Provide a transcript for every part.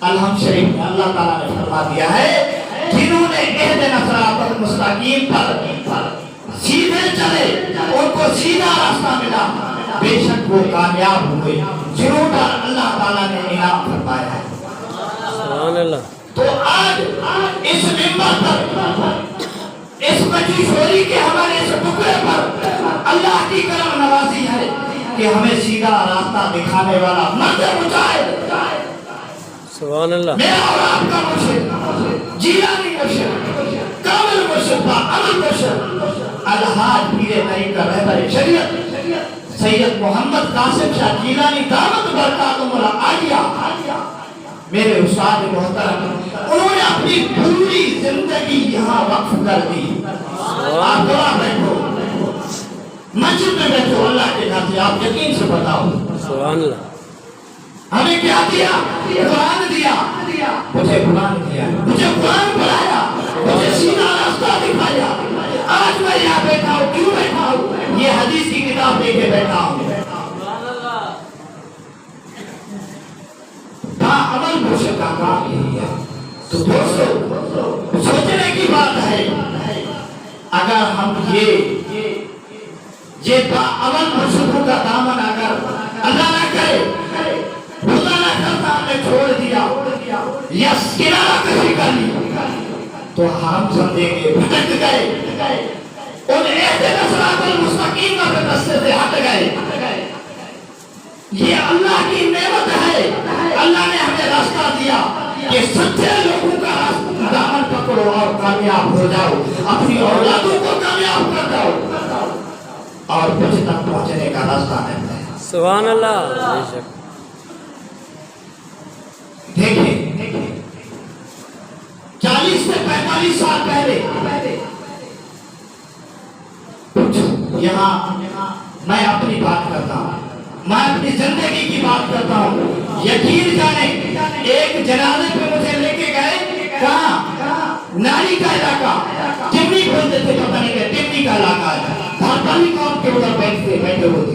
الحم شریف میں اللہ تعالیٰ نے فرما دیا ہے جنہوں نے اہدنا صراط المستقیم پر سیدھے چلے ان کو سیدھا راستہ ملا بے شک وہ کامیاب ہوئے جنہوں پر اللہ تعالیٰ نے انعام فرمایا ہے. سبحان اللہ. تو آج اس منبر پر اس مجوشوری کے ہمارے اس ٹکڑے پر اللہ کی کرم نوازی ہے کہ ہمیں سیدھا راستہ دکھانے والا مرد مجاہد سبحان اللہ. میرا اور آپ کا مرشد جیلانی مرشد کامل مرشد با عمل مرشد الحاج پیر طریقہ رہبر شریعت سید محمد قاسم شاہ جیلانی دامت برکاتہم العالیہ میرے استاد محترم انہوں نے اپنی پوری زندگی یہاں وقف کر دی. آپ دعا بیٹھو مسجد میں بیٹھو اللہ کے گھر سے آپ یقین سے بتاؤ سبحان اللہ. ہمیں کیا دیا؟ قرآن دیا. مجھے قرآن دیا مجھے قرآن پڑھایا مجھے سیدھا راستہ دکھایا. آج میں یہاں بیٹھا ہوں کیوں بیٹھا ہوں؟ یہ حدیث کی کتاب لے کے بیٹھا ہوں. عمل مرشد کا کام یہی ہے. تو دوستو سوچنے کی بات ہے اگر ہم یہ عمل مرشدوں کا دامن اگر اللہ نہ کرے خدا نہ کرتا ہم نے چھوڑ دیا یا کنارہ کشی کر لی تو ہم زندگی بھٹک گئے ان اہدنا صراط المستقیم کے راستے سے ہٹ گئے. یہ اللہ کی نعمت ہے. اللہ نے ہمیں راستہ دیا کہ سچے لوگوں کا دامن پکڑو اور کامیاب ہو جاؤ اپنی اولادوں کو کامیاب کر جاؤ اور کچھ تک پہنچنے کا راستہ ہے. سبحان اللہ. بے شک. دیکھیں 40 سے 45 سال پہلے یہاں میں اپنی بات کرتا ہوں میں اپنی زندگی کی بات کرتا ہوں. یقین جانے ایک جنازے پہ مجھے لے کے گئے کہاں ناری کا علاقہ ٹمنی بولتے تھے پتہ نہیں کہ ٹمنی کا علاقہ ہے. بھارتانی قوم کے ادھر بیٹھے ہوتے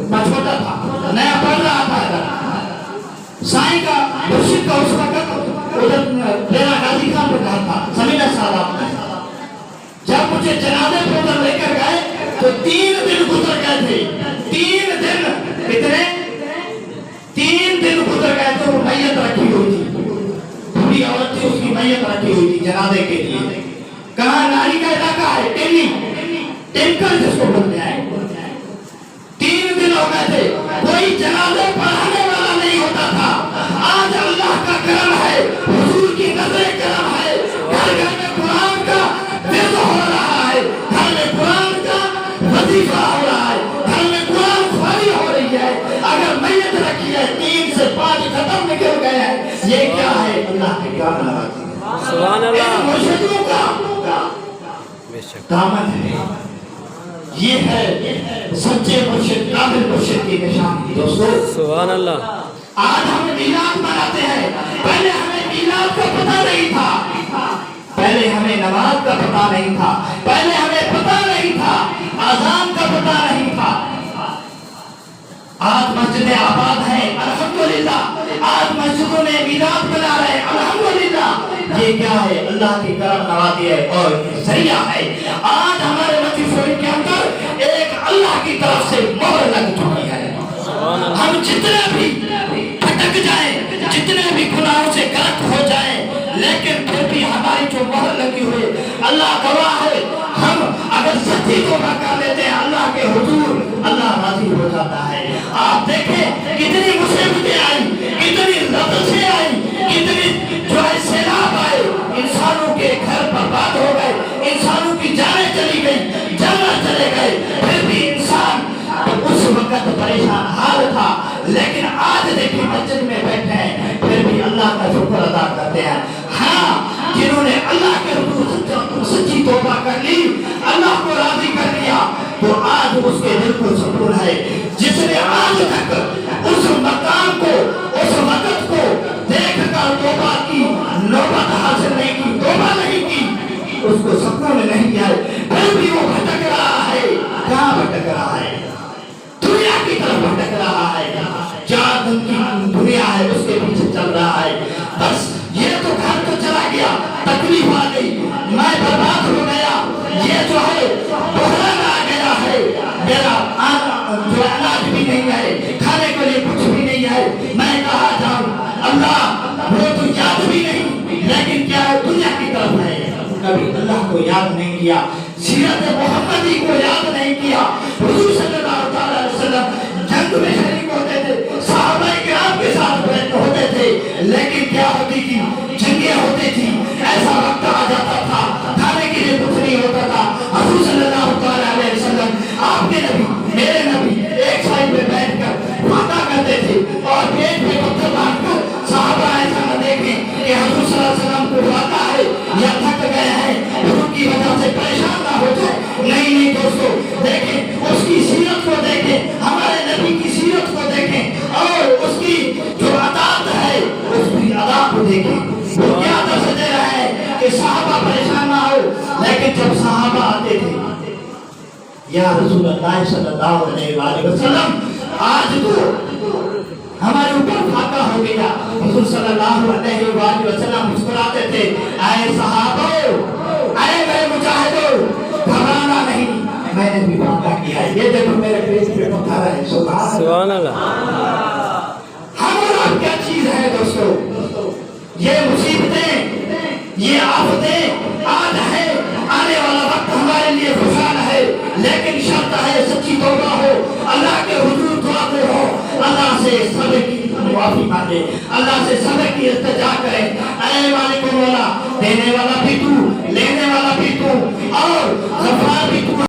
میں چھوٹا تھا نیا پڑھ رہا تھا ادھر سائیں کا مرشد کا اس وقت ادھر میرا غازی خان پہ گھر تھا زمینہ سالاب میں. جب مجھے جنازے پہ ادھر لے کر گئے تو 3 دن گزر گئے تھے. 3 دن کتنے 3 دن گزر گئے تو میت رکھی ہوئی تھی بوڑھی عورت تھی اس کی میت رکھی ہوئی تھی جنازے کے لیے. کہاں ناری کا علاقہ ہے ٹینکر جس کو بولتے ہیں. 3 دن ہو گئے تھے کوئی جنازے پڑھانے والا نہیں ہوتا تھا. آج اللہ کا کرم ہے حضور کی نظر کرم ہے گھر گھر میں قرآن کا ورد ہو رہا ہے گھر میں قرآن کا وظیفہ ہو رہا ہے گھر میں قرآن خواری ہو رہی ہے. اگر میت رکھی ہے 3 سے 5 ختم نکل گئے ہیں یہ کیا ہے؟ اللہ کے کام نوازی ہے. سبحان اللہ. مرشدوں کا بے شک. دامن ہے. یہ ہے سچے مرشد کامل مرشد کی نشانی. دوستو سبحان اللہ. آج ہم میلاد مناتے ہیں پہلے ہمیں میلاد کا پتہ نہیں تھا پہلے ہمیں نماز کا پتہ نہیں تھا پہلے ہمیں پتہ نہیں تھا اذان کا پتہ نہیں تھا. آج مسجدیں آباد ہیں الحمدللہ. آج مسجدوں میں میلاد منا رہے ہیں الحمدللہ. یہ کیا ہے؟ اللہ کی کرم نوازی ہے اور ذریعہ ہے. آج ہمارے مجوشوری کے اندر ایک اللہ کی طرف سے مہر لگ چکی ہے. ہم جتنے بھی بھٹک جائیں جتنے بھی گناہوں سے غرق ہو جائیں لیکن پھر بھی ہماری جو مہر لگی ہوئی اللہ گواہ ہے ہم اگر سچی توبہ کر لیتے ہیں اللہ کے حضور اللہ راضی ہو جاتا ہے. آپ دیکھیں کتنی مصیبتیں آئی کتنی لفظیں آئی کتنی جو ہے سیلاب آئے انسانوں کے گھر برباد ہو گئے انسانوں کی جانیں چلی گئی جانور چلے گئے پھر بھی انسان اس وقت پریشان حال تھا. لیکن آج دیکھیں مسجد میں بیٹھے ہیں پھر بھی اللہ کا شکر ادا کرتے ہیں. ہاں جنہوں نے اللہ کے حضور سچی توبہ کر لی اللہ کو راضی کر لیا تو آج اس کے دل کو سکون ہے. جس نے آج تک اس مقام کو اس وقت کو دیکھ کر توبہ کی نوبت حاصل نہیں کی توبہ نہیں کی اس کو سکون نہیں ہے پھر بھی وہ بھٹک رہا ہے. کہاں بھٹک رہا ہے؟ دنیا کی طرف بھٹک رہا ہے. 4 دن کی دنیا ہے اس کے پیچھے چل رہا ہے. بس بحران آ گیا ہے، میرا جو اناج بھی نہیں ہے، کھانے کے لیے کچھ بھی نہیں ہے، میں کہاں جاؤں؟ اللہ وہ تو یاد بھی نہیں، لیکن کیا ہے دنیا کی طرف ہے، کبھی اللہ کو یاد نہیں کیا، سیرت محمدی کو یاد نہیں کیا۔ حضور صلی اللہ علیہ وسلم جنگ میں شریک ہوتے تھے، صحابہ کرام کے ساتھ بیٹھ ہوتے تھے، لیکن کیا ہوتی تھی؟ جنگیں ہوتی تھی، ایسا وقت آ جاتا تھا کھانے کے لیے کچھ نہیں ہوتا تھا۔ حضور صلی اللہ علیہ وسلم آپ کے نبی میرے نبی ایک سائڈ پہ بیٹھ کر باتیں کرتے تھے اور پیٹ پہ پتھر مار کر صحابہ ایسا نہ دیکھیں کہ حضور صلی اللہ علیہ وسلم کو بھاگا ہے یا تھک گئے ہیں، بھوک کی وجہ سے پریشان نہ ہو جائے۔ نہیں دوستو، دیکھیں اس کی سیرت کو دیکھیں، ہمارے نبی کی سیرت کو دیکھیں اور اس کی جو عطاعت ہے اس کی ادا کو دیکھیں۔ وہ کیا درس دے رہا ہے کہ صحابہ پریشان نہ ہو، لیکن جب صحابہ آتے تھے یا رسول اللہ صلی اللہ علیہ وسلم آج تو ہمارے اوپر فاقہ ہو گیا، حضور صلی اللہ علیہ وآلہ وسلم مسکراتے تھے، اے صحابہ، اے میرے مجاہدوں، گھبرانا نہیں، میں نے بھی فاقہ کیا ہے، یہ دیکھو میرے پیٹ پہ پتھر ہے۔ سبحان اللہ۔ ہم اور آپ کیا چیز ہے دوستو؟ یہ مصیبتیں، یہ آفتیں آج ہے، آنے والا وقت ہمارے لیے خوشحال ہے، لیکن شرط ہے سچی توبہ ہو، اللہ کے حضور دعا ہو، اللہ سے صبر کی معافی مانگے، اللہ سے صبر کی التجا کرے۔ اے مالک مولا، دینے والا بھی تو، لینے والا بھی تو، اور